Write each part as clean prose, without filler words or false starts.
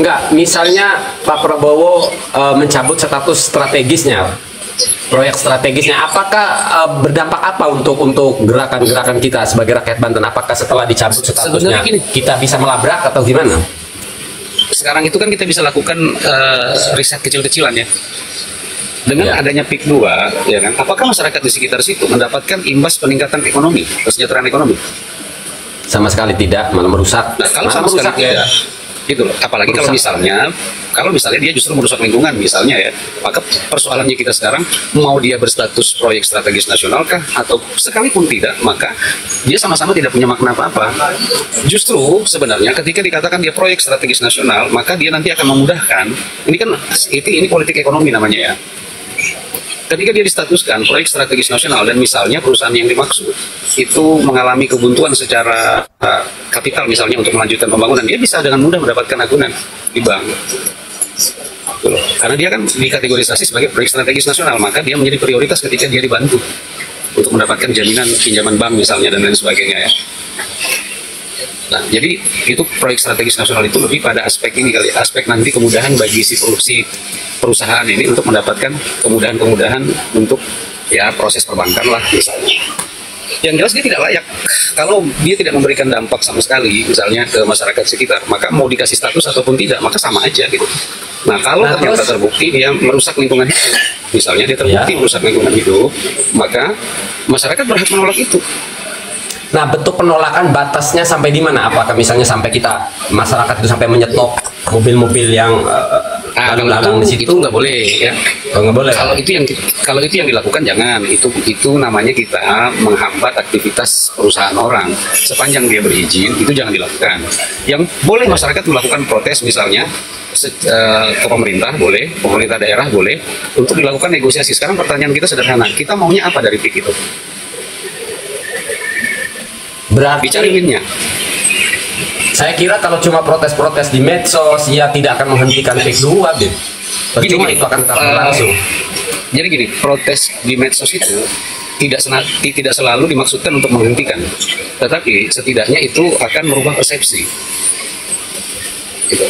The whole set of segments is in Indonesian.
enggak, misalnya Pak Prabowo mencabut status strategisnya, proyek strategisnya, apakah berdampak apa untuk gerakan-gerakan kita sebagai rakyat Banten? Apakah setelah dicabut statusnya kita bisa melabrak atau gimana? Sekarang itu kan kita bisa lakukan riset kecil-kecilan ya. Dengan adanya PIK 2, ya kan, apakah masyarakat di sekitar situ mendapatkan imbas peningkatan ekonomi, kesejahteraan ekonomi? Sama sekali tidak, malah merusak. Nah, kalau sama sekali tidak, gitu loh. Apalagi kalau misalnya dia justru merusak lingkungan misalnya ya, maka persoalannya kita sekarang mau dia berstatus proyek strategis nasional kah atau sekalipun tidak, maka dia sama-sama tidak punya makna apa-apa. Justru sebenarnya ketika dikatakan dia proyek strategis nasional, maka dia nanti akan memudahkan. Ini politik ekonomi namanya ya. Ketika dia distatuskan proyek strategis nasional dan misalnya perusahaan yang dimaksud itu mengalami kebuntuan secara kapital misalnya untuk melanjutkan pembangunan, dia bisa dengan mudah mendapatkan agunan di bank. Karena dia kan dikategorisasi sebagai proyek strategis nasional, maka dia menjadi prioritas ketika dia dibantu untuk mendapatkan jaminan pinjaman bank misalnya dan lain sebagainya ya. Nah, jadi itu proyek strategis nasional itu lebih pada aspek ini kali, aspek nanti kemudahan bagi si perusahaan ini untuk mendapatkan kemudahan-kemudahan untuk ya proses perbankan lah misalnya. Yang jelas dia tidak layak. Kalau dia tidak memberikan dampak sama sekali misalnya ke masyarakat sekitar, maka mau dikasih status ataupun tidak, maka sama aja gitu. Nah, kalau ternyata terbukti dia merusak lingkungan hidup, misalnya dia terbukti merusak lingkungan hidup, maka masyarakat berhak menolak itu. Nah, bentuk penolakan batasnya sampai di mana? Apakah misalnya sampai masyarakat itu sampai menyetop mobil-mobil yang lalu-lalang di situ? Itu nggak boleh ya. Oh, nggak boleh. Kalau itu yang dilakukan jangan. Itu namanya kita menghambat aktivitas perusahaan orang. Sepanjang dia berizin itu jangan dilakukan. Yang boleh masyarakat melakukan protes misalnya ke pemerintah boleh, pemerintah daerah boleh untuk dilakukan negosiasi. Sekarang pertanyaan kita sederhana, kita maunya apa dari PIK itu? Berarti bicara winnya. Saya kira kalau cuma protes-protes di medsos, ya tidak akan menghentikan PIK 2, Bib. Percuma itu akan langsung. Jadi gini, protes di medsos itu tidak selalu dimaksudkan untuk menghentikan, tetapi setidaknya itu akan merubah persepsi. Gitu.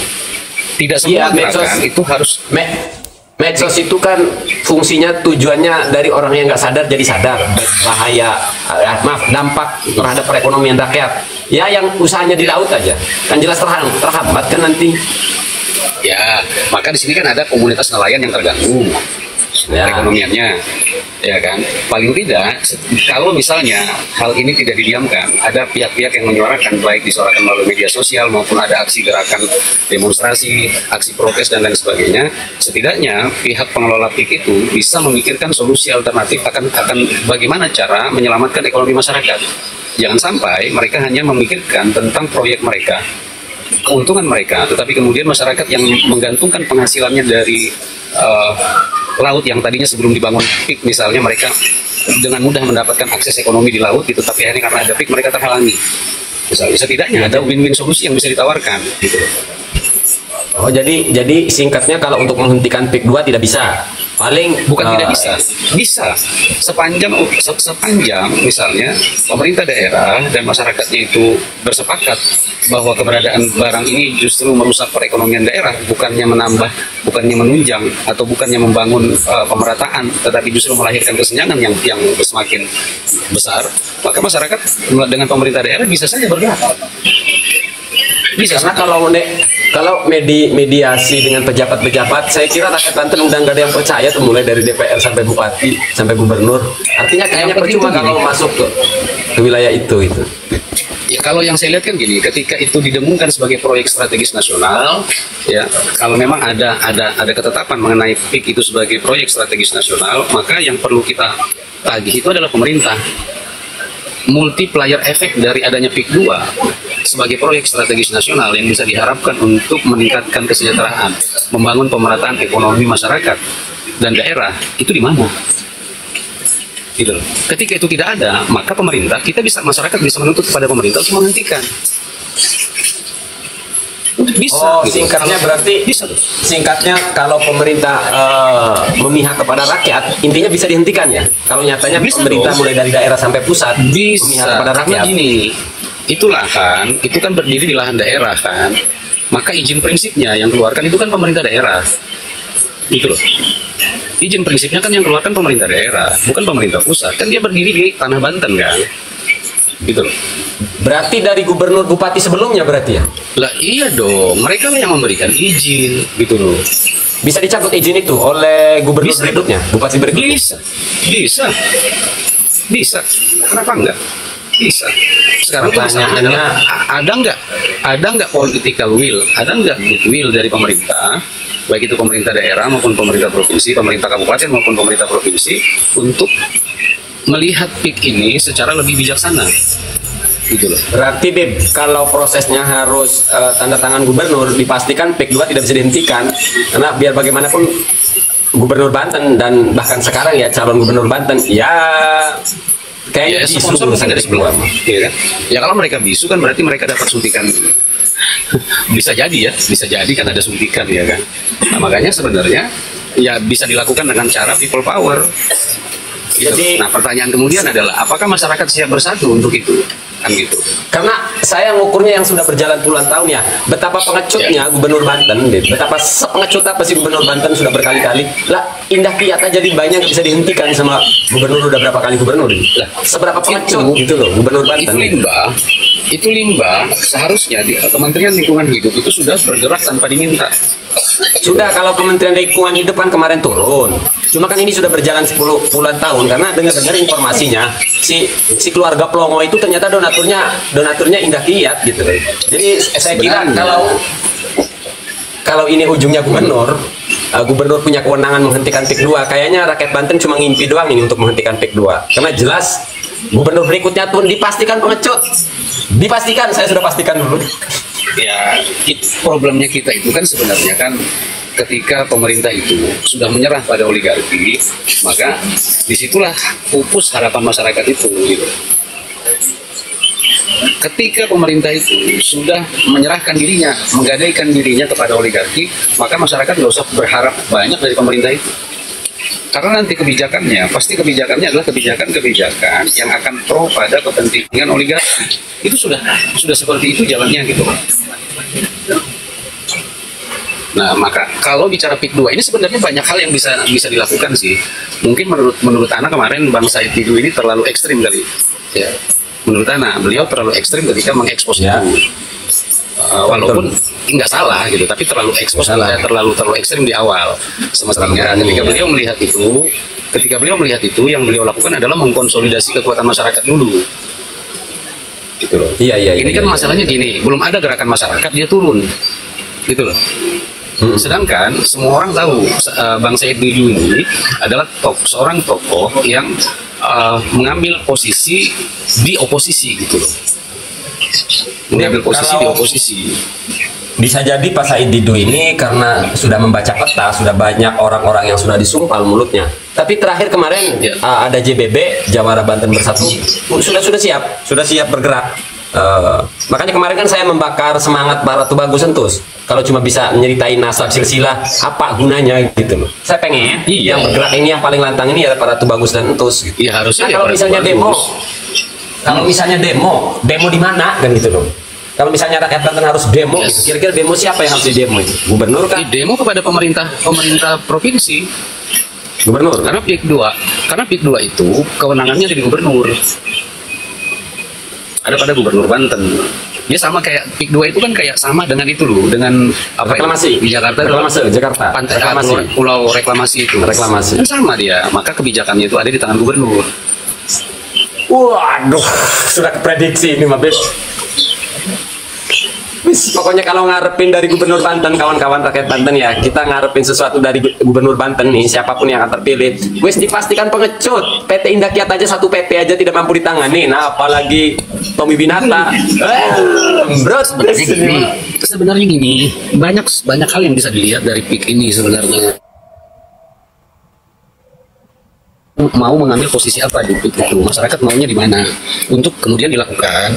Tidak semua gerakan itu harus. Medsos itu kan fungsinya, tujuannya dari orang yang nggak sadar jadi sadar bahaya, dampak terhadap perekonomian rakyat. Ya, yang usahanya di laut aja kan jelas terhambat kan nanti. Ya, maka di sini kan ada komunitas nelayan yang terganggu perekonomiannya, ya kan. Paling tidak, kalau misalnya hal ini tidak didiamkan, ada pihak-pihak yang menyuarakan, baik disuarakan melalui media sosial maupun ada aksi gerakan demonstrasi, aksi protes dan lain sebagainya, setidaknya pihak pengelola PIK itu bisa memikirkan solusi alternatif akan bagaimana cara menyelamatkan ekonomi masyarakat. Jangan sampai mereka hanya memikirkan tentang proyek mereka, keuntungan mereka, tetapi kemudian masyarakat yang menggantungkan penghasilannya dari laut yang tadinya sebelum dibangun PIK misalnya mereka dengan mudah mendapatkan akses ekonomi di laut gitu, tapi akhirnya karena ada PIK mereka terhalangi. Misalnya setidaknya ada win-win solusi yang bisa ditawarkan gitu. Oh, jadi singkatnya kalau untuk menghentikan PIK 2 tidak bisa. Paling bukan tidak bisa sepanjang misalnya pemerintah daerah dan masyarakatnya itu bersepakat bahwa keberadaan barang ini justru merusak perekonomian daerah, bukannya menambah, bukannya menunjang atau bukannya membangun pemerataan, tetapi justru melahirkan kesenjangan yang semakin besar, maka masyarakat dengan pemerintah daerah bisa saja bergerak. Karena kalau mediasi dengan pejabat-pejabat, saya kira rakyat Banten udah nggak ada yang percaya tuh, mulai dari DPR sampai bupati sampai gubernur. Artinya kayaknya percuma kalau masuk ke wilayah itu. Ya, kalau yang saya lihat kan gini, ketika itu didengungkan sebagai proyek strategis nasional, ya kalau memang ada ketetapan mengenai PIK itu sebagai proyek strategis nasional, maka yang perlu kita tagih itu adalah pemerintah. Multiplier efek dari adanya PIK 2 sebagai proyek strategis nasional yang bisa diharapkan untuk meningkatkan kesejahteraan, membangun pemerataan ekonomi masyarakat dan daerah, itu di mana? Gitu. Ketika itu tidak ada, maka masyarakat bisa menuntut kepada pemerintah untuk menghentikan. Bisa. Singkatnya berarti singkatnya kalau pemerintah memihak kepada rakyat, intinya bisa dihentikan ya. Kalau nyatanya pemerintah mulai dari daerah sampai pusat memihak kepada rakyat. Gini, itu kan berdiri di lahan daerah kan. maka izin prinsipnya yang keluarkan itu kan pemerintah daerah. Gitu loh. Izin prinsipnya kan yang keluarkan pemerintah daerah, bukan pemerintah pusat. Kan dia berdiri di tanah Banten kan. Gitu loh. Berarti dari gubernur bupati sebelumnya berarti ya? Lah iya dong, mereka lah yang memberikan izin, gitu loh. Bisa dicabut izin itu oleh gubernur Bisa. berikutnya, bupati berikutnya? Bisa. Kenapa enggak? Bisa. Sekarang tuh masalahnya adalah ada nggak political will, ada nggak goodwill dari pemerintah, baik itu pemerintah daerah maupun pemerintah provinsi, pemerintah kabupaten maupun pemerintah provinsi untuk melihat PIK ini secara lebih bijaksana, gitu loh. Berarti Bib, kalau prosesnya harus tanda tangan gubernur, dipastikan PIK 2 tidak bisa dihentikan, karena biar bagaimanapun gubernur Banten dan bahkan sekarang ya calon gubernur Banten ya kayaknya Sponsor mungkin dari sebelum lama, ya kan? Ya kalau mereka bisu kan berarti mereka dapat suntikan. Bisa jadi kan ada suntikan, ya kan. Nah makanya sebenarnya ya bisa dilakukan dengan cara people power. Gitu. Jadi, nah pertanyaan kemudian adalah apakah masyarakat siap bersatu untuk itu? Kan gitu. karena saya ngukurnya yang sudah berjalan puluhan tahun ya, betapa pengecutnya gubernur Banten, Bib. Betapa sepengecut apa sih gubernur Banten sudah berkali-kali. Lah, Indah Kiat aja di banyak bisa dihentikan sama gubernur udah berapa kali gubernur. Lah, seberapa pengecut gitu loh gubernur Banten. Itu limbah seharusnya di Kementerian Lingkungan Hidup itu sudah bergerak tanpa diminta. Sudah, kalau Kementerian Lingkungan Hidup kan kemarin turun. Cuma kan ini sudah berjalan 10 puluhan tahun karena dengar-dengar informasinya si keluarga Plongo itu ternyata donaturnya Indah Kiat gitu. Jadi saya kira kalau ini ujungnya gubernur punya kewenangan menghentikan PIK 2, kayaknya rakyat Banten cuma ngimpi doang ini untuk menghentikan PIK 2. Karena jelas gubernur berikutnya pun dipastikan pengecut. Dipastikan, saya sudah pastikan dulu. Ya, problemnya kita itu kan sebenarnya kan ketika pemerintah itu sudah menyerah pada oligarki, maka disitulah pupus harapan masyarakat itu. Gitu. Ketika pemerintah itu sudah menyerahkan dirinya, menggadaikan dirinya kepada oligarki, maka masyarakat nggak usah berharap banyak dari pemerintah itu. Karena nanti pasti kebijakannya adalah kebijakan-kebijakan yang akan pro pada kepentingan oligarki. Itu sudah seperti itu jalannya gitu. Nah, maka kalau bicara PIK 2 ini sebenarnya banyak hal yang bisa dilakukan sih. Mungkin menurut Ana kemarin Bang Said Didu ini terlalu ekstrim kali. Ya. Menurut Ana, beliau terlalu ekstrim ketika mengekspos itu. Walaupun nggak salah gitu, tapi terlalu ekspos, terlalu ekstrim di awal. Semestinya ketika beliau melihat itu, yang beliau lakukan adalah mengkonsolidasi kekuatan masyarakat dulu. Gitu loh. Ini kan masalahnya gini, belum ada gerakan masyarakat dia turun. Gitu loh. Sedangkan semua orang tahu Bang Said Didu ini adalah seorang tokoh yang mengambil posisi di oposisi gitu loh. Mengambil posisi di oposisi. Bisa jadi Pak Said Didu ini karena sudah membaca peta, sudah banyak orang-orang yang sudah disumpal mulutnya. Tapi terakhir kemarin ada JBB, Jawara Banten Bersatu, sudah siap bergerak. Makanya kemarin kan saya membakar semangat Pak Ratu Bagus Entus. Kalau cuma bisa menyeritain nasab silsilah, apa gunanya gitu loh. Saya pengen yang bergerak ini, yang paling lantang ini ya Pak Ratu Bagus dan Entus. Gitu. Iya harusnya. Nah, kalau misalnya demo, demo di mana kan gitu loh. Kalau misalnya rakyat Banten harus demo, gitu. Kira-kira demo siapa yang harus di demo itu? Gubernur kan? Demo kepada pemerintah provinsi. Gubernur. Karena PIK 2 itu kewenangannya ada di gubernur. Ada pada gubernur Banten. Dia sama kayak PIK 2 itu kan kayak sama dengan itu loh, dengan apa reklamasi di Jakarta. Jakarta. Pantai Reklamasi. pulau reklamasi itu. Reklamasi. Kan sama dia. Maka kebijakannya itu ada di tangan gubernur. Waduh, sudah keprediksi ini Mabes. Pokoknya kalau ngarepin dari gubernur Banten, kawan-kawan rakyat Banten ya, kita ngarepin sesuatu dari gubernur Banten nih, siapapun yang akan terpilih, wes dipastikan pengecut. PT Indah Kiat aja 1 PP aja tidak mampu ditangani, nah apalagi Tommy Binata. Bro, sebenarnya gini, banyak hal yang bisa dilihat dari PIK ini sebenarnya. Mau mengambil posisi apa di PIK itu, masyarakat maunya di mana, untuk kemudian dilakukan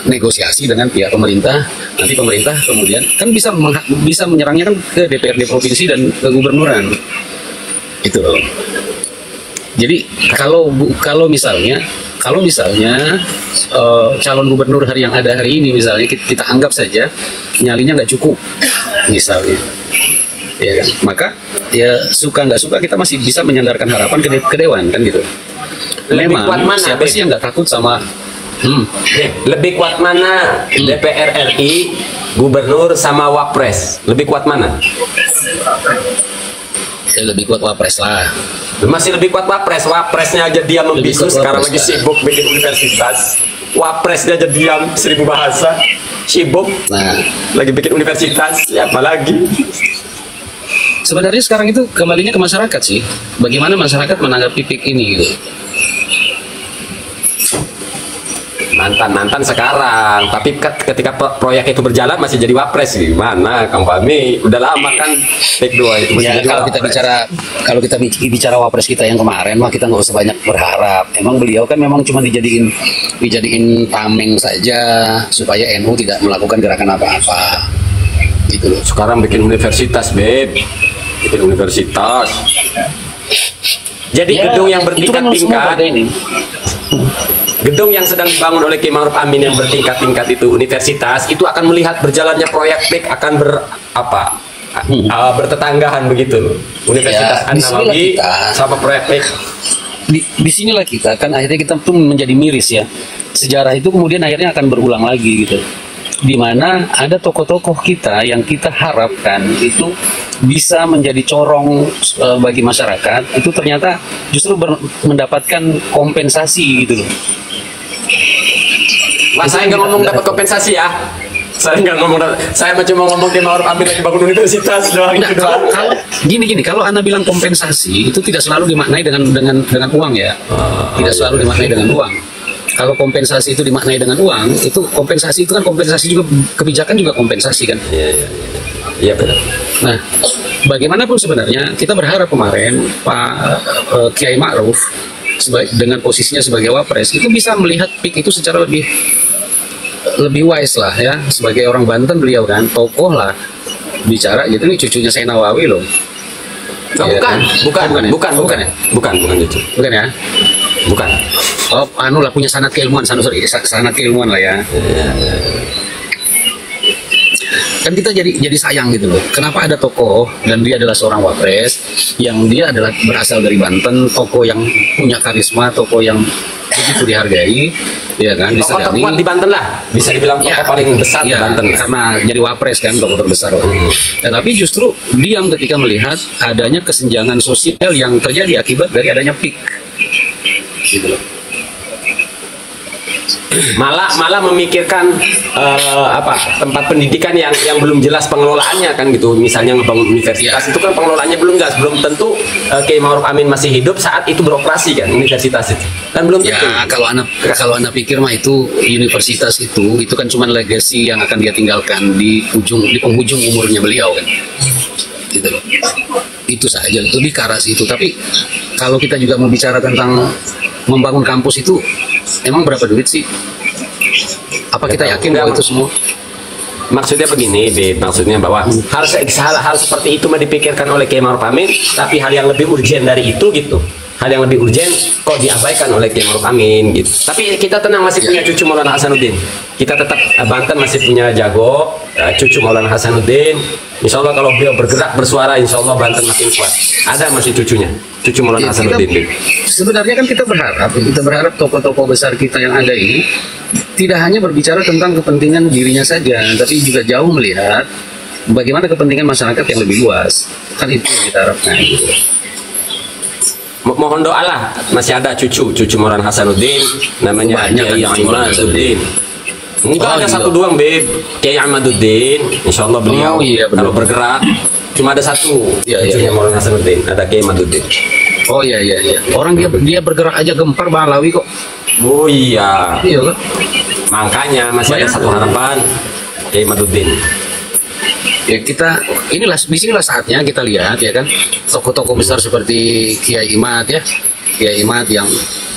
negosiasi dengan pihak pemerintah. Nanti pemerintah kemudian kan bisa menyerangnya kan ke DPRD provinsi dan ke gubernuran itu. Jadi kalau misalnya kalau misalnya calon gubernur yang ada hari ini misalnya kita anggap saja nyalinya nggak cukup misalnya, ya kan? Maka ya suka nggak suka kita masih bisa menyandarkan harapan ke dewan kan gitu. Lebih kuat Memang mana, siapa Beb? sih yang nggak takut sama Lebih kuat mana DPR RI, gubernur sama wapres? Lebih kuat mana? ya lebih kuat wapres lah. Masih lebih kuat wapres. Wapresnya aja diam Lebih membisu, kuat sekarang wapres, lagi sibuk bikin universitas. Wapresnya aja diam 1000 bahasa, sibuk Nah, lagi bikin universitas. Ya apalagi. sebenarnya sekarang itu kembalinya ke masyarakat sih. Bagaimana masyarakat menanggapi PIK ini gitu. Mantan sekarang, tapi ketika proyek itu berjalan masih jadi wapres. Gimana Kang Fahmi? Udah lama kan take 2 itu masih Ya, jadi kalau kita bicara wapres kita yang kemarin mah kita nggak usah banyak berharap. Emang beliau kan memang cuma dijadiin tameng saja supaya NU tidak melakukan gerakan apa-apa. Gitu loh. Sekarang bikin universitas, Beb. Bikin universitas. Jadi Ya, gedung yang itu kan semua bertingkat-tingkat, partai ini. gedung yang sedang dibangun oleh Kiai Ma'ruf Amin yang bertingkat-tingkat itu universitas, itu akan melihat berjalannya proyek PIK akan bertetanggahan begitu. Universitas Ya, disinilah An-Nawawi kita. sama proyek PIK. Di sinilah kita kan akhirnya kita tuh menjadi miris ya. Sejarah itu kemudian akhirnya akan berulang lagi gitu. Di mana ada tokoh-tokoh kita yang kita harapkan itu bisa menjadi corong bagi masyarakat, itu ternyata justru mendapatkan kompensasi gitu loh. Mas, saya nggak ngomong dapat kompensasi ya. Saya nggak ngomong, saya cuma ngomong Kiai Ma'ruf Amin lagi bangun universitas doang. Nah, Itu doang. kalau gini, kalau Anda bilang kompensasi itu tidak selalu dimaknai dengan uang ya, tidak selalu dimaknai dengan uang. Kalau kompensasi itu dimaknai dengan uang, itu kompensasi itu kan kompensasi juga, kebijakan juga kompensasi kan. Iya benar. Nah, bagaimanapun sebenarnya kita berharap kemarin Pak Kiai Ma'ruf dengan posisinya sebagai wapres itu bisa melihat PIK itu secara lebih wise lah ya. Sebagai orang Banten beliau kan tokoh lah bicara gitu, ini cucunya Sayyid Nawawi loh. Oh, Ya, bukan, kan? bukan, ya? bukan, bukan, ya? bukan itu, Bukan ya? bukan. Oh, anu lah punya sanad keilmuan, sanad keilmuan lah ya. Kan kita jadi sayang gitu loh. Kenapa ada tokoh dan dia adalah seorang wapres yang dia adalah berasal dari Banten, tokoh yang punya karisma, tokoh yang begitu dihargai, ya kan? Tokoh Disegani. terkuat di Banten lah, bisa dibilang tokoh paling besar di Ya, Banten. karena jadi wapres kan tokoh terbesar. Tetapi justru diam ketika melihat adanya kesenjangan sosial yang terjadi akibat dari adanya PIK. Gitu loh. Malah memikirkan tempat pendidikan yang belum jelas pengelolaannya kan gitu. Misalnya ngebangun universitas Ya. itu kan pengelolaannya belum jelas, belum tentu Kiai Ma'ruf Amin masih hidup saat itu beroperasi kan universitas itu. Kan belum tentu. Ya kalau anda pikir mah itu universitas itu kan cuma legacy yang akan dia tinggalkan di penghujung umurnya beliau kan. Gitu loh. Itu saja, lebih ke arah situ. Tapi kalau kita juga mau bicara tentang membangun kampus itu, emang berapa duit sih? Apa kita yakin bahwa itu semua? Maksudnya begini, Beb. Maksudnya bahwa hal seperti itu mah dipikirkan oleh Kiai Ma'ruf Amin, tapi hal yang lebih urgent dari itu gitu. Hal yang lebih urgent kok diabaikan oleh Kiai Ma'ruf Amin gitu. Tapi kita tenang, masih punya cucu Maulana Hasanuddin. Kita tetap Banten masih punya jago cucu Maulana Hasanuddin. Insya Allah kalau beliau bergerak bersuara, insya Allah Banten makin kuat. Ada masih cucunya, cucu Maulana Hasanuddin. Beb. Sebenarnya kan kita berharap tokoh-tokoh besar kita yang ada ini tidak hanya berbicara tentang kepentingan dirinya saja, tapi juga jauh melihat bagaimana kepentingan masyarakat yang lebih luas. Kan itu yang kita harapkan. Gitu. Mohon doa lah, masih ada cucu Maulana Hasanuddin, namanya Banyak Kiai kan cucu Maulana Ahmaduddin. Enggak, ada iya. satu doang, Beb. Kiai Ahmaduddin, insya Allah beliau Oh, iya, benar. kalau bergerak cuma ada satu Iya, iya, cucunya iya. Maulana Hasanuddin, ada Kiai Ahmaduddin. Oh iya. Orang dia bergerak aja gempar Balawi kok. Oh iya, Iya kan? makanya masih ada Banyak. satu harapan, Kiai Ahmaduddin. Ya disinilah saatnya kita lihat ya kan tokoh-tokoh besar seperti Kiai Imad ya, Kiai Imad yang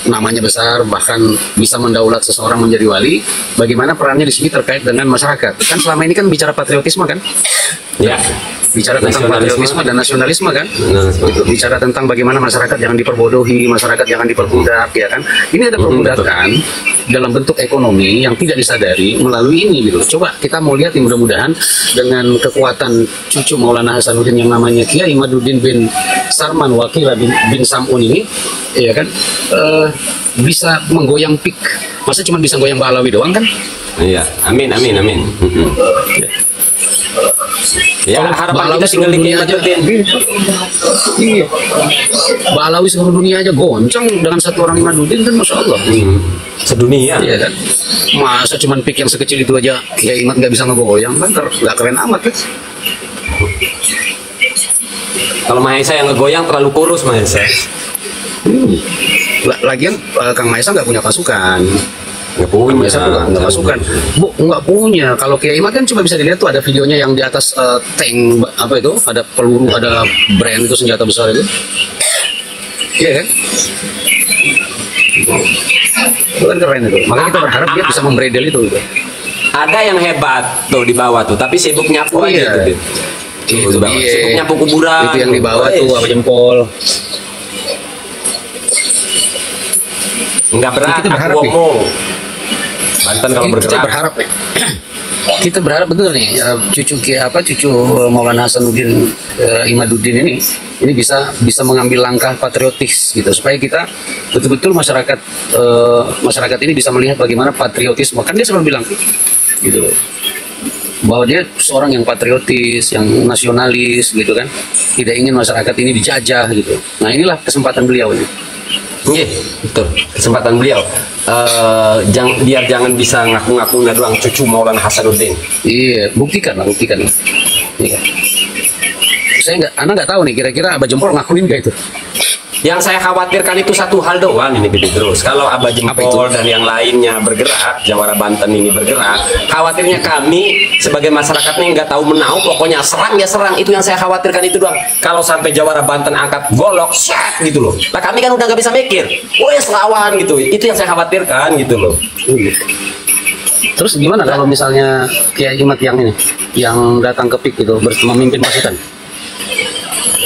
namanya besar bahkan bisa mendaulat seseorang menjadi wali. Bagaimana perannya di sini terkait dengan masyarakat? Kan selama ini kan bicara patriotisme kan? Ya, bicara tentang patriotisme dan nasionalisme kan. Itu bicara tentang bagaimana masyarakat jangan diperbodohi, masyarakat jangan diperbudak, ya kan. Ini ada perbudakan dalam bentuk ekonomi yang tidak disadari melalui ini gitu. Coba kita mau lihat nih, mudah-mudahan dengan kekuatan cucu Maulana Hasanuddin yang namanya Kiai Imaduddin bin Sarman Wakila bin Samun ini, ya kan, bisa menggoyang PIK. Masa cuma bisa goyang Balawi doang kan? Iya, amin, amin, amin. Ya, harapan kita tinggal di Imaduddin. Iya. Balawi seluruh dunia aja goncang dengan satu orang Imaduddin kan, masya Allah. Sedunia. Iya kan. Masa cuman pik yang sekecil itu aja ya Imad nggak bisa ngegoyang kan, nggak keren amat kan. Kalau Mahesa yang ngegoyang terlalu kurus Mahesa. Lagian Kang Maesa nggak punya pasukan. Nggak punya. Maesa nggak pasukan. Bu, nggak punya. Kalau Kiai Imad kan coba bisa dilihat tuh ada videonya yang di atas tank apa itu, ada peluru, ada brand itu senjata besar itu. Iya kan? Itu kan keren itu. Makanya kita berharap dia bisa membredel itu. Ada yang hebat tuh di bawah tuh, tapi sibuk nyapu aja tuh. Itu Sibuk nyapu kuburan. Itu yang di bawah tuh apa jempol. Enggak berat, Kita berharap aku ngomong. Banten kalau Kita bergerak. berharap kita berharap betul nih cucu Maulana Hasanuddin Imaduddin ini bisa mengambil langkah patriotis gitu, supaya kita betul-betul masyarakat ini bisa melihat bagaimana patriotisme. Kan dia selalu bilang gitu bahwa dia seorang yang patriotis, yang nasionalis gitu kan, tidak ingin masyarakat ini dijajah gitu. Nah inilah kesempatan beliau ini. Iya, betul. Kesempatan beliau. Biar jangan bisa ngaku-ngakunya doang cucu Maulana Hasanuddin. Iya, buktikan. Iya. Anak nggak tahu nih, kira-kira Abah Jempol ngakuin nggak itu? Yang saya khawatirkan itu satu hal doang ini Bibi terus. Kalau Abah Jempol dan yang lainnya bergerak, Jawara Banten ini bergerak, khawatirnya kami sebagai masyarakat ini nggak tahu menau, pokoknya serang ya serang. Itu yang saya khawatirkan itu doang. Kalau sampai Jawara Banten angkat golok, set gitu loh. Nah kami kan udah nggak bisa mikir, wes lawan gitu. Itu yang saya khawatirkan gitu loh. Terus gimana kalau misalnya Kiai Imad yang ini, yang datang ke PIK gitu, memimpin pasukan?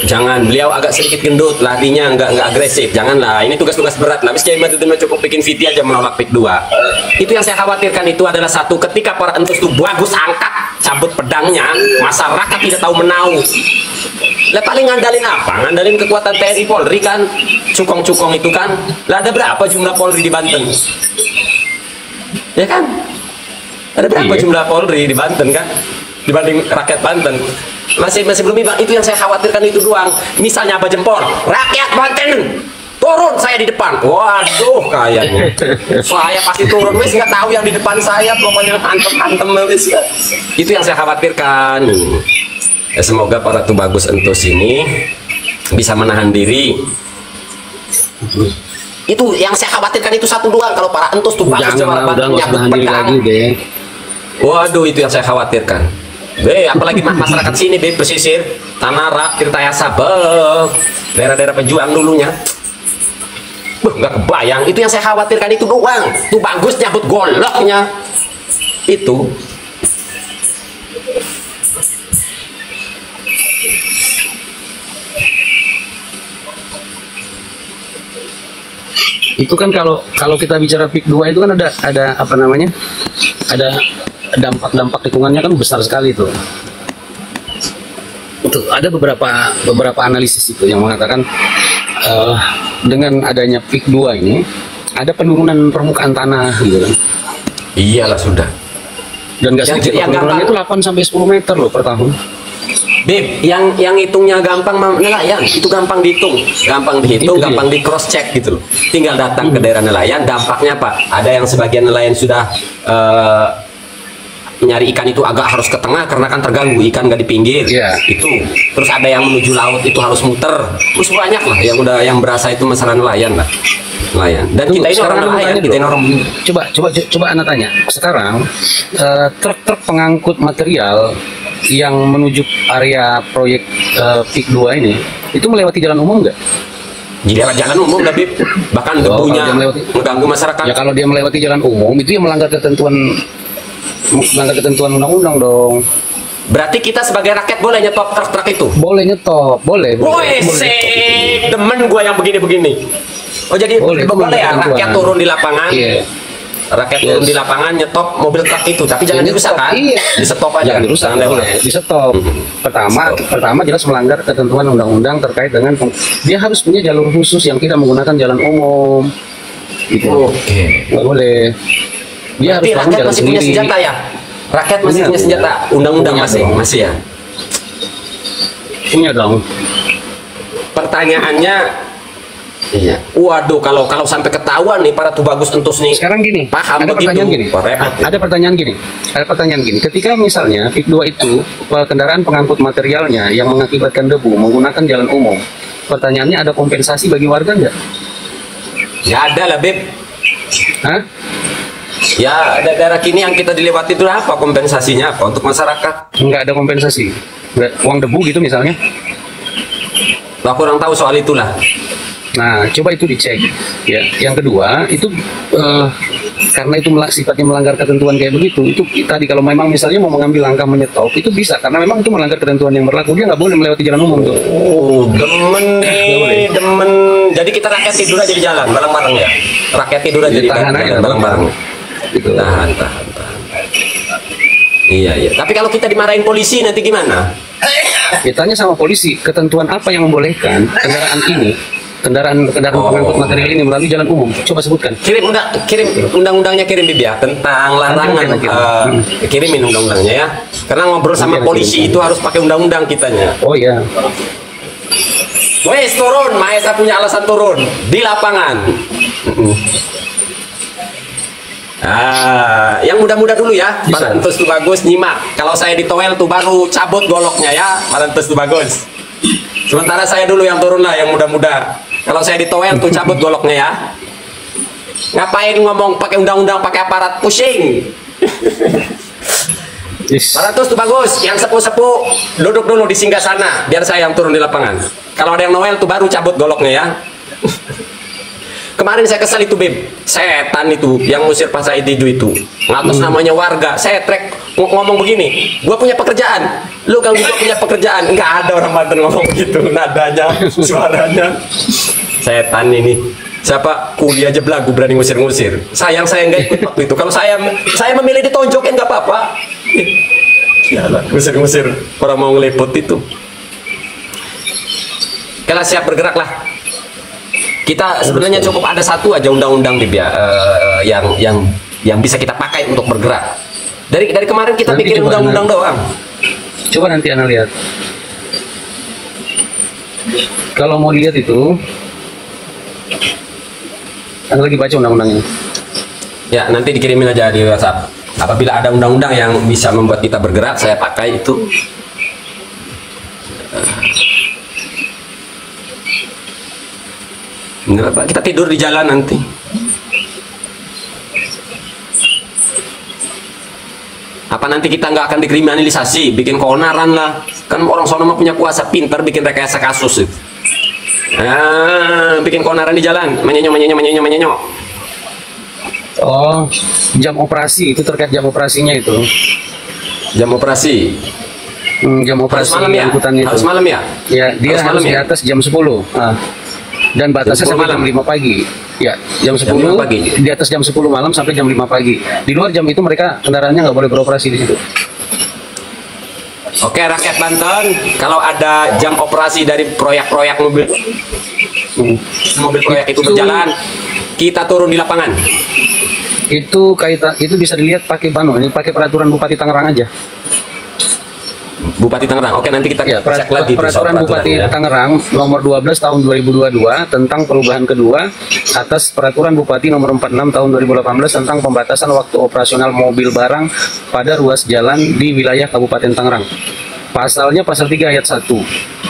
Jangan, beliau agak sedikit gendut, larinya nggak agresif. Janganlah, ini tugas-tugas berat lah. Kiai Imaduddin cukup bikin video aja menolak PIK 2. Itu yang saya khawatirkan itu adalah satu, ketika para entus itu bagus angkat, cabut pedangnya, masyarakat tidak tahu menau. Lah paling ngandalin apa? Ngandalin kekuatan TNI Polri kan, cukong-cukong itu kan. Lah ada berapa jumlah Polri di Banten? Ya kan? Ada berapa jumlah Polri di Banten kan? Dibanding rakyat Banten. Masih belum imbang. Itu yang saya khawatirkan itu doang. Misalnya Abah Jempol, rakyat Banten turun, saya di depan. Waduh, kayaknya saya pasti turun. Wes nggak tahu yang di depan saya, pokoknya hantem wes. Itu yang saya khawatirkan. Ya, semoga para tubagus entus ini bisa menahan diri. Itu yang saya khawatirkan itu satu doang. Kalau para entus tuh bagus Jawara Banten nyabut pedang. Waduh, itu yang saya khawatirkan. Apalagi masyarakat sini pesisir Tanara, Tirtayasa, daerah-daerah pejuang dulunya. Nggak kebayang. Itu yang saya khawatirkan itu doang. Tuh bagus nyabut goloknya. Itu kan kalau kita bicara PIK 2 itu kan ada apa namanya? Ada dampak lingkungannya kan besar sekali tuh. Itu ada beberapa analisis itu yang mengatakan dengan adanya PIK 2 ini ada penurunan permukaan tanah gitu kan. Iyalah sudah. Dan gas penurunannya itu 8 sampai 10 meter loh per tahun. Bib, yang hitungnya gampang nelayan, itu gampang dihitung, gampang di cross check gitu loh. Tinggal datang ke daerah nelayan, dampaknya apa? Ada yang sebagian nelayan sudah nyari ikan itu agak harus ke tengah karena kan terganggu, ikan nggak di pinggir. Itu. Terus ada yang menuju laut itu harus muter. Terus banyak lah yang berasa itu masalah nelayan lah. Dan kita ini orang nelayan, kita ini orang. Coba Anda tanya. Sekarang truk-truk pengangkut material yang menuju area proyek PIK 2 ini itu melewati jalan umum nggak? Jalan umum lah, Bib. Bahkan debunya mengganggu masyarakat. Ya kalau dia melewati jalan umum itu yang melanggar ketentuan undang-undang dong. Berarti kita sebagai rakyat boleh nyetop truk-truk itu? Boleh nyetop, boleh. Woi, demen gua yang begini-begini. Oh jadi Boleh, boleh ya rakyat turun di lapangan. Iya. Rakyat turun di lapangan nyetop mobil truk itu, tapi jangan dirusak kan? Iya. Di stop aja. Jangan dirusak, Jangan lewat. di stop. Pertama jelas melanggar ketentuan undang-undang terkait dengan dia harus punya jalur khusus yang tidak menggunakan jalan umum. Gitu. Oke. Nggak boleh. Dia Tapi harus bangun rakyat jalan masih punya sendiri. senjata ya? Rakyat masih punya senjata. Undang-undang masih ya. Punya dong. Pertanyaannya, iya. Waduh, kalau sampai ketahuan nih para Tubagus Entus nih. Sekarang gini, Paham ada begitu. pertanyaan gini. Wah, repot. Ada pertanyaan gini. Ketika misalnya PIK2 itu kendaraan pengangkut materialnya yang mengakibatkan debu menggunakan jalan umum, pertanyaannya ada kompensasi bagi warga nggak? Ya ada lah, Beb. Hah? Ya, daerah kini yang kita dilewati itu apa kompensasinya apa untuk masyarakat? Nggak ada kompensasi. Uang debu gitu misalnya. Lah kurang tahu soal itulah. Nah, coba itu dicek. Ya, yang kedua itu karena itu sifatnya melanggar ketentuan kayak begitu. Itu tadi kalau memang misalnya mau mengambil langkah menyetop itu bisa karena memang itu melanggar ketentuan yang berlaku. Dia nggak boleh melewati jalan umum tuh. Oh, demen nih, demen. Jadi kita rakyat tidur aja di jalan, bareng-bareng ya. Rakyat tidur aja di Tahan aja, jalan, bareng-bareng. Gitu. Tahan. Iya. Tapi kalau kita dimarahin polisi nanti gimana? Ditanya sama polisi, ketentuan apa yang membolehkan kendaraan pengangkut material ini melalui jalan umum? Coba sebutkan. Kirim undang-undangnya kirim Bib ya tentang larangan. Kirimin undang-undangnya ya. Karena ngobrol sama polisi itu harus pakai undang-undang kitanya. Oh iya. Wes turun, Maesa punya alasan turun di lapangan. Yang muda-muda dulu ya, Marantus tuh bagus nyimak. Kalau saya ditoel tuh baru cabut goloknya ya, Marantus tuh bagus. Sementara saya dulu yang turun lah, yang muda-muda. Kalau saya ditoel tuh cabut goloknya ya. Ngapain ngomong pakai undang-undang, pakai aparat, pusing. Marantus tuh bagus, yang sepuh-sepuh duduk dulu di singgah sana, biar saya yang turun di lapangan. Kalau ada yang noel tuh baru cabut goloknya ya. Kemarin saya kesal itu, Beb. Setan itu yang ngusir Pak Said Didu itu. Ngatas namanya warga. Saya trek ngomong begini. Gua punya pekerjaan. Lu kalau gua punya pekerjaan, nggak ada orang Banten ngomong gitu. Nadanya, suaranya. Setan ini. Siapa kuliah aja belagu berani ngusir-ngusir. Sayang saya nggak ikut waktu itu. Kalau saya memilih ditonjokin nggak apa-apa. Yalah, ngusir-ngusir orang mau ngeliput itu. Kalau siap bergerak lah. Kita sebenarnya cukup ada satu aja undang-undang ya, yang bisa kita pakai untuk bergerak. Dari kemarin kita Nanti pikirin undang-undang doang. Coba nanti Anda lihat. Kalau mau lihat itu, Anda lagi baca undang-undangnya. Ya, nanti dikirimin aja di WhatsApp. Apabila ada undang-undang yang bisa membuat kita bergerak, saya pakai itu. Bener, Pak. Kita tidur di jalan nanti. Apa nanti kita nggak akan dikriminalisasi, bikin keonaran lah. Kan orang sono mah punya kuasa, pinter bikin rekayasa kasus itu. Bikin keonaran di jalan, menyenyok. Oh, jam operasi itu terkait jam operasinya itu. Jam operasi. Jam operasi Harus malam ya? angkutannya itu. Harus malam ya? Ya, dia harus di atas jam 10. Dan batasnya Jam 10 sampai jam 5 pagi. Ya, jam 10 pagi. Di atas jam 10 malam sampai jam 5 pagi. Di luar jam itu mereka kendaraannya nggak boleh beroperasi di situ. Oke, rakyat Banten, kalau ada jam operasi dari proyek-proyek mobil proyek itu berjalan, kita turun di lapangan. Itu bisa dilihat pakai pakai peraturan Bupati Tangerang aja. Bupati Tangerang. Oke, nanti kita Ya, cek lagi tuh soal peraturan Bupati ya. Tangerang nomor 12 tahun 2022 tentang perubahan kedua atas peraturan Bupati nomor 46 tahun 2018 tentang pembatasan waktu operasional mobil barang pada ruas jalan di wilayah Kabupaten Tangerang. Pasalnya pasal 3 ayat 1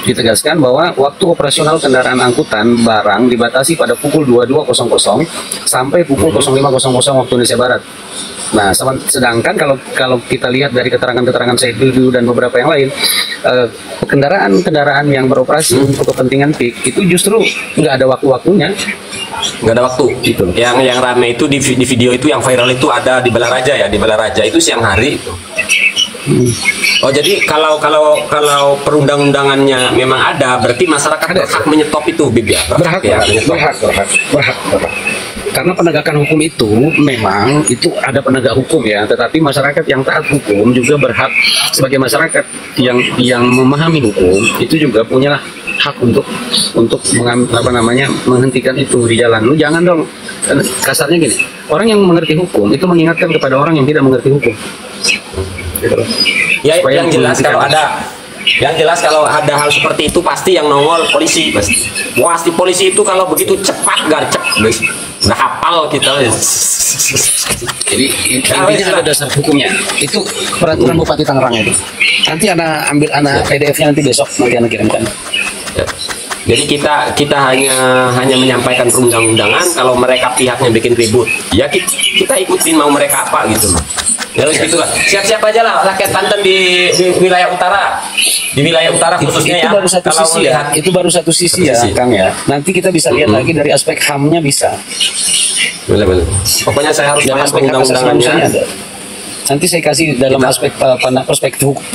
ditegaskan bahwa waktu operasional kendaraan angkutan barang dibatasi pada pukul 22.00 sampai pukul 05.00 waktu Indonesia Barat. Nah, sedangkan kalau kita lihat dari keterangan-keterangan saya dulu dan beberapa yang lain, kendaraan yang beroperasi untuk kepentingan peak itu justru nggak ada waktu-waktunya. Nggak ada waktu. Gitu. Yang rame itu di video itu yang viral itu ada di Balaraja ya, di Balaraja itu siang hari itu. Oh, jadi kalau perundang-undangannya memang ada, berarti masyarakat berhak menyetop itu, Bib ya? Berhak, ya, berhak. Karena penegakan hukum itu memang itu ada penegak hukum ya, tetapi masyarakat yang taat hukum juga berhak, sebagai masyarakat yang memahami hukum itu juga punya hak untuk menghentikan itu di jalan. Lu jangan dong, kasarnya gini, orang yang mengerti hukum itu mengingatkan kepada orang yang tidak mengerti hukum. Ya, yang jelas kalau ada hal seperti itu pasti yang nongol polisi pasti polisi itu kalau begitu cepat garcep guys, nggak hafal kita. Jadi intinya ada dasar hukumnya, itu peraturan Bupati Tangerang itu. Nanti ambil PDF-nya nanti besok nanti anak kirimkan. Ya. Jadi kita hanya menyampaikan perundang-undangan. Kalau mereka pihaknya bikin ribut, ya kita ikutin mau mereka apa gitu. Ya gitu lah. Siap-siap aja lah rakyat Banten di wilayah utara. Di wilayah utara khususnya itu baru satu sisi ya. Itu baru satu sisi ya, Kang ya. Nanti kita bisa lihat lagi dari aspek HAM-nya bisa. Benar. Pokoknya saya harus bahas perundang-undangannya. Nanti saya kasih dalam aspek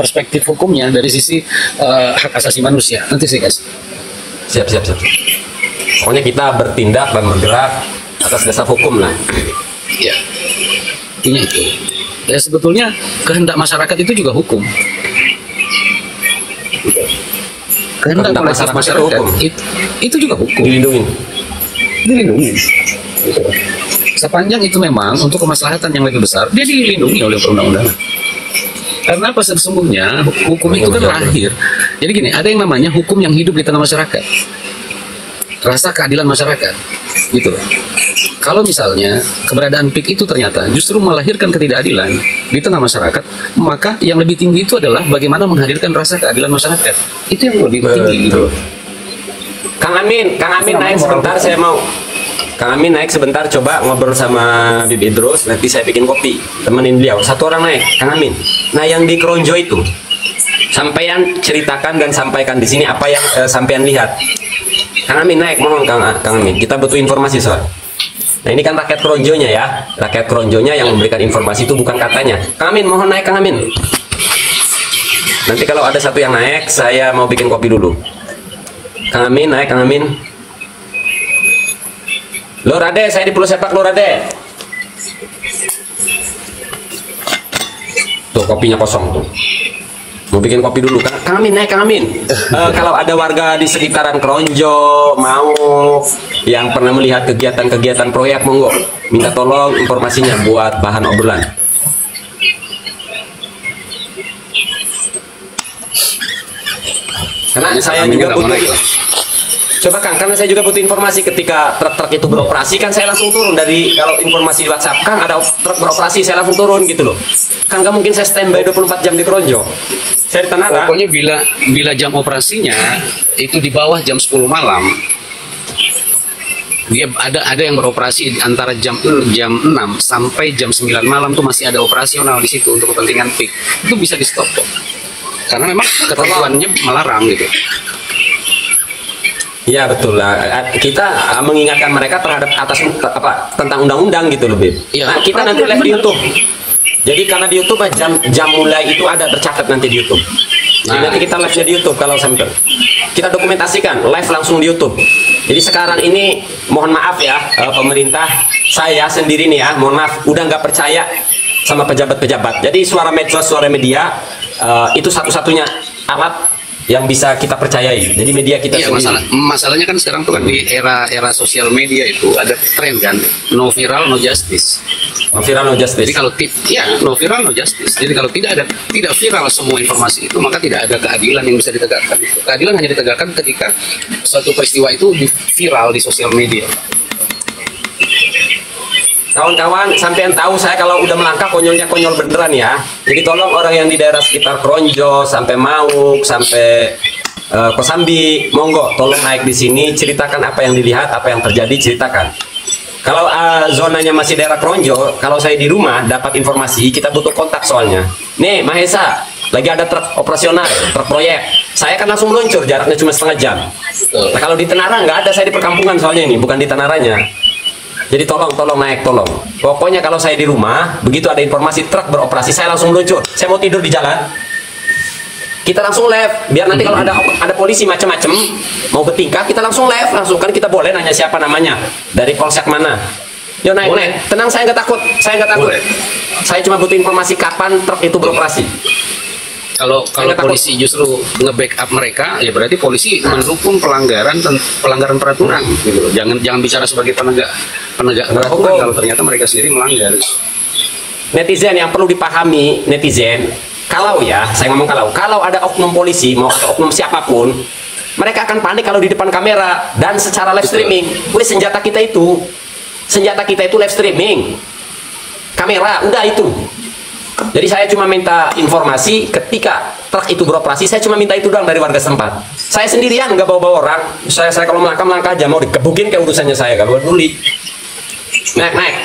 perspektif hukumnya dari sisi hak asasi manusia. Nanti saya kasih. Siap. Pokoknya kita bertindak dan bergerak atas dasar hukum lah. Ya. Intinya itu. Ya sebetulnya kehendak masyarakat itu juga hukum. Kehendak masyarakat hukum. Itu juga hukum. Dilindungi. Sepanjang itu memang untuk kemaslahatan yang lebih besar, dia dilindungi oleh perundang-undangan. Karena apa sesungguhnya hukum itu kan lahir. Jadi gini, ada yang namanya hukum yang hidup di tengah masyarakat. Rasa keadilan masyarakat. Gitu. Kalau misalnya keberadaan PIK itu ternyata justru melahirkan ketidakadilan di tengah masyarakat, maka yang lebih tinggi itu adalah bagaimana menghadirkan rasa keadilan masyarakat. Itu yang lebih tinggi. Gitu. Kang Amin naik sebentar, saya mau. Kang Amin naik sebentar, coba ngobrol sama Bib Idrus, nanti saya bikin kopi, temenin beliau. Satu orang naik, Kang Amin. Nah, yang di Kronjo itu, sampaian ceritakan dan sampaikan di sini apa yang sampaian lihat. Kang Amin naik, mohon Kang Amin. Kita butuh informasi soal. Nah, ini kan rakyat Kronjonya ya, rakyat Kronjonya yang memberikan informasi itu bukan katanya. Kang Amin, mohon naik Kang Amin. Nanti kalau ada satu yang naik, saya mau bikin kopi dulu. Kang Amin naik, Kang Amin. Lo Rade, saya di Pulau Sepak lo Rade. Tuh kopinya kosong tuh. Mau bikin kopi dulu. Kang Amin naik, Kang Amin. Kalau ada warga di sekitaran Kronjo mau yang pernah melihat kegiatan-kegiatan proyek, monggo minta tolong informasinya buat bahan obrolan. Karena saya juga butuh. Coba Kang, karena saya juga butuh informasi ketika truk-truk itu beroperasi, kan saya langsung turun dari, kalau informasi di WhatsApp, Kang ada truk beroperasi, saya langsung turun gitu loh. Kan nggak mungkin saya standby 24 jam di Kronjo. Saya di Tanara. Pokoknya bila jam operasinya itu di bawah jam 10 malam, dia ada yang beroperasi antara jam 6 sampai jam 9 malam tuh masih ada operasional di situ untuk kepentingan peak. Itu bisa di stop kok. Karena memang ketentuannya melarang gitu. Iya betul lah. Kita mengingatkan mereka terhadap tentang undang-undang gitu loh, Bib. Ya, nah, kita nanti live di YouTube. Jadi karena di YouTube jam mulai itu ada tercatat nanti di YouTube. Jadi nanti kita live di YouTube kalau sampai kita dokumentasikan live langsung di YouTube. Jadi sekarang ini mohon maaf ya pemerintah, saya sendiri nih ya, mohon maaf udah nggak percaya sama pejabat-pejabat. Jadi suara medsos, suara media itu satu-satunya alat yang bisa kita percayai. Jadi media kita masalahnya kan sekarang tuh kan di era sosial media itu ada tren kan, no viral no justice. No viral no justice. Jadi kalau no viral no justice. Jadi kalau tidak viral semua informasi itu, maka tidak ada keadilan yang bisa ditegakkan. Keadilan hanya ditegakkan ketika suatu peristiwa itu viral di sosial media. Kawan-kawan, sampean tahu saya kalau udah melangkah konyolnya konyol beneran ya. Jadi tolong orang yang di daerah sekitar Kronjo sampai Mauk sampai Kosambi, monggo tolong naik di sini, ceritakan apa yang dilihat, apa yang terjadi, ceritakan. Kalau zonanya masih daerah Kronjo, kalau saya di rumah dapat informasi, kita butuh kontak soalnya. Nih, Mahesa, lagi ada truk operasional, truk proyek. Saya kan langsung meluncur, jaraknya cuma setengah jam. Nah, kalau di Tanara nggak ada, saya di perkampungan soalnya ini, bukan di Tanaranya. Jadi tolong naik, tolong. Pokoknya kalau saya di rumah, begitu ada informasi truk beroperasi, saya langsung meluncur. Saya mau tidur di jalan, kita langsung left. Biar nanti kalau ada polisi macam-macam mau bertingkah, kita langsung left, langsung kan kita boleh nanya siapa namanya, dari polsek mana. Yo naik. Tenang, saya nggak takut, Boleh. Saya cuma butuh informasi kapan truk itu beroperasi. Kalau polisi justru nge-backup mereka, ya berarti polisi mendukung pelanggaran peraturan gitu. Jangan bicara sebagai penegak peraturan kalau ternyata mereka sendiri melanggar. Netizen yang perlu dipahami, kalau saya ngomong kalau ada oknum polisi mau oknum siapapun, mereka akan panik kalau di depan kamera dan secara live streaming. Senjata kita itu live streaming, kamera, udah itu. Jadi saya cuma minta informasi ketika truk itu beroperasi, saya cuma minta itu doang dari warga setempat. Saya sendirian, nggak bawa orang. Saya kalau melangkah aja, mau dikebukin kayak urusannya saya, kalau peduli. Naik.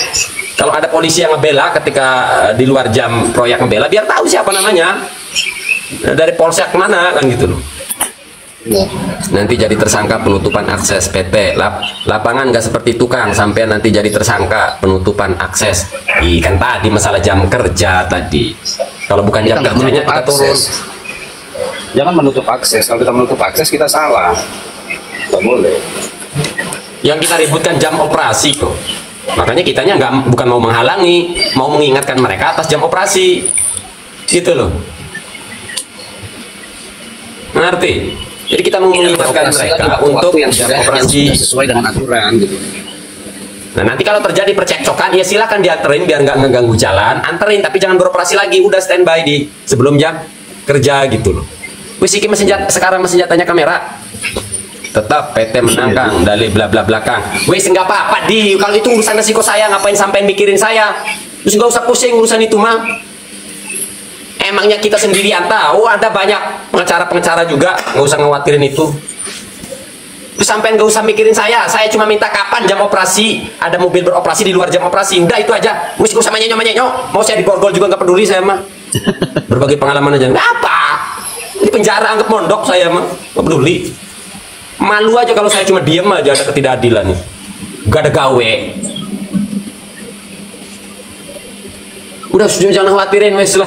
Kalau ada polisi yang ngebela ketika di luar jam proyek ngebela, biar tahu siapa namanya, dari polsek mana kan gitu loh. Nanti jadi tersangka penutupan akses PT lapangan, nggak seperti tukang sampai nanti jadi tersangka penutupan akses. Kan tadi masalah jam kerja tadi, kalau bukan jam kerjanya kita turun. Jangan menutup akses. Kalau kita menutup akses kita salah, nggak boleh. Yang kita ributkan jam operasi tuh, makanya kitanya bukan mau menghalangi, mau mengingatkan mereka atas jam operasi gitu loh, ngerti? Jadi kita mau mengingatkan mereka untuk yang jam operasi sesuai dengan aturan gitu. Nah nanti kalau terjadi percekcokan, ya silakan dianterin biar nggak ngeganggu jalan, anterin tapi jangan beroperasi lagi, udah standby di sebelum jam kerja gitu loh. Iki sekarang senjatanya kamera, tetap PT menangkang dari bla bla belakang. Nggak apa-apa kalau itu urusan resiko saya, ngapain sampai mikirin saya? Terus nggak usah pusing urusan itu mah. Emangnya kita sendirian tahu, ada banyak pengacara juga, nggak usah ngawatirin itu. Terus sampai nggak usah mikirin saya cuma minta kapan jam operasi, ada mobil beroperasi di luar jam operasi, udah itu aja. Nggak usah menyenyo, mau saya diborgol juga nggak peduli saya mah. Berbagai pengalaman aja, nggak apa. Di penjara anggap mondok saya mah, nggak peduli. Malu aja kalau saya cuma diem aja, ada ketidakadilan, nggak ada gawe. Udah jangan khawatirin wes lah.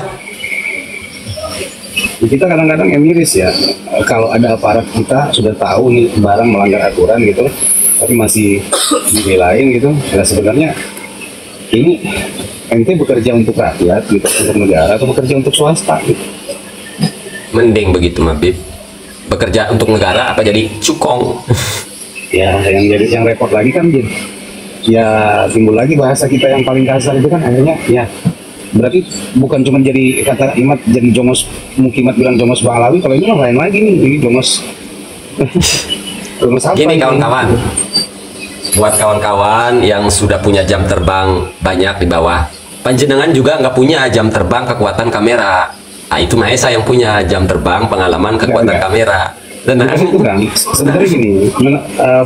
Kita kadang-kadang miris ya, kalau ada aparat kita sudah tahu nih barang melanggar aturan gitu, tapi masih dibelain gitu. Ya sebenarnya ini ente bekerja untuk rakyat gitu, untuk negara, atau bekerja untuk swasta gitu. Mending begitu Mabib, bekerja untuk negara apa jadi cukong. Ya yang repot lagi kan ya timbul lagi bahasa kita yang paling kasar itu kan akhirnya ya. Berarti bukan cuma jadi kata imat, jadi jongos, mukimat bilang jongos Balawi, kalau ini mah lain lagi nih, ini jongos. Jongos apa gini kawan-kawan, buat kawan-kawan yang sudah punya jam terbang banyak di bawah, panjenengan juga nggak punya jam terbang kekuatan kamera. Itu Maesa yang punya jam terbang pengalaman kekuatan kamera. Dan itu kan sebenarnya gini,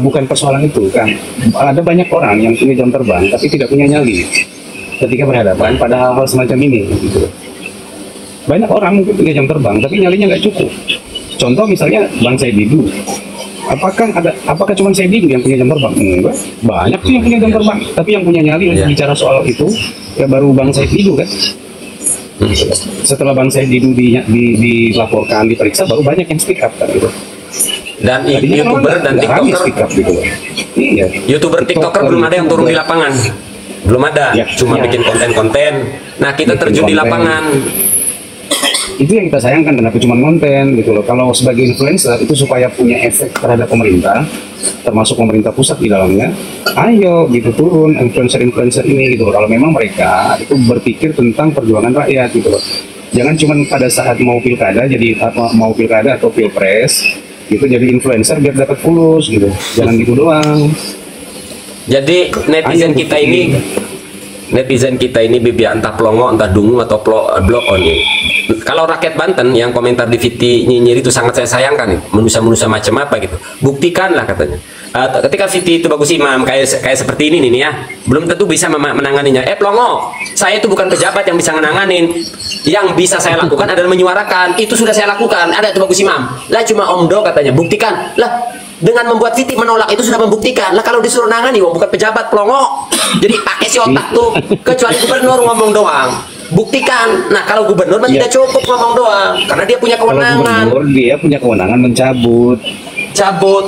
bukan persoalan itu kan, ada banyak orang yang punya jam terbang tapi tidak punya nyali ketika berhadapan pada hal-hal semacam ini gitu. Banyak orang mungkin punya jam terbang tapi nyalinya nggak cukup. Contoh misalnya Bang Saididu, apakah cuma Saididu yang punya jam terbang? Enggak, banyak tuh yang punya jam terbang, tapi yang punya nyali untuk bicara soal itu ya baru Bang Saididu kan. Setelah Bang Saididu dilaporkan, diperiksa, baru banyak yang speak up kan gitu. Dan YouTuber dan TikToker gitu. Iya. YouTuber TikToker belum ada yang turun di lapangan. Belum ada, cuma bikin konten-konten. Nah kita terjun di lapangan. Itu yang kita sayangkan, kenapa cuma konten gitu loh. Kalau sebagai influencer itu supaya punya efek terhadap pemerintah, termasuk pemerintah pusat di dalamnya, ayo gitu turun influencer-influencer ini gitu loh. Kalau memang mereka itu berpikir tentang perjuangan rakyat gitu loh. Jangan cuma pada saat mau pilkada atau pilpres gitu jadi influencer biar dapat fulus gitu. Jangan gitu doang. Jadi netizen kita ini bibia entah plongo, entah dungu atau blok on nih. Kalau rakyat Banten yang komentar di VT nyinyir itu sangat saya sayangkan nih. Manusia-manusia macam apa gitu. Buktikanlah katanya. ketika Siti itu bagus imam kayak seperti ini nih ya, belum tentu bisa menanganinya. Pelongo, saya itu bukan pejabat yang bisa menanganin. Yang bisa saya lakukan adalah menyuarakan. Itu sudah saya lakukan. Ada itu bagus imam. Lah cuma Om Do katanya buktikan. Lah dengan membuat Siti menolak itu sudah membuktikan. Lah kalau disuruh nangani, bukan pejabat pelongo. Jadi pakai si otak tuh. Kecuali gubernur ngomong doang. Buktikan. Nah kalau gubernur tidak cukup ngomong doang, karena dia punya kewenangan. Kalau gubernur dia punya kewenangan mencabut. Cabut.